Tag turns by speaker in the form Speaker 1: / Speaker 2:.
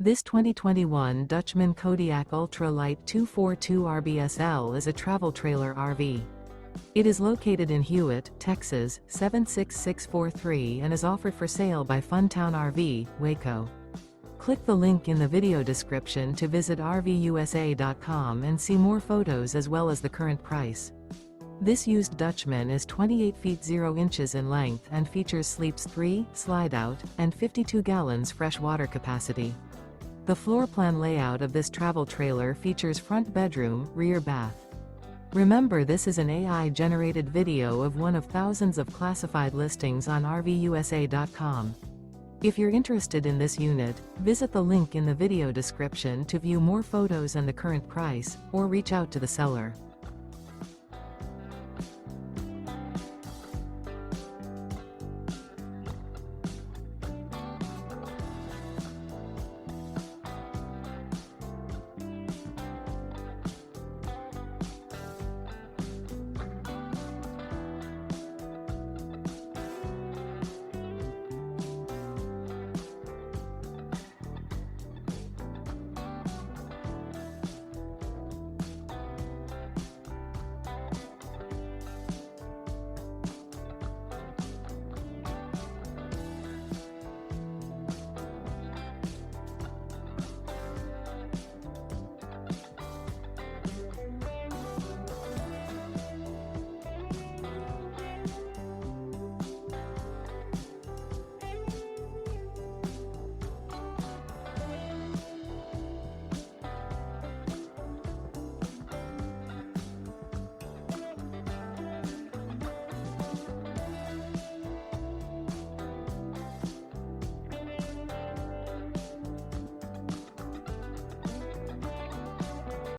Speaker 1: This 2021 Dutchmen Kodiak Ultra-Lite 242 RBSL is a travel trailer RV. It is located in Hewitt, Texas, 76643 and is offered for sale by Funtown RV, Waco. Click the link in the video description to visit RVUSA.com and see more photos as well as the current price. This used Dutchman is 28 feet 0 inches in length and features sleeps 3, slide-out, and 52 gallons fresh water capacity. The floor plan layout of this travel trailer features front bedroom, rear bath. Remember, this is an AI-generated video of one of thousands of classified listings on RVUSA.com. If you're interested in this unit, visit the link in the video description to view more photos and the current price, or reach out to the seller.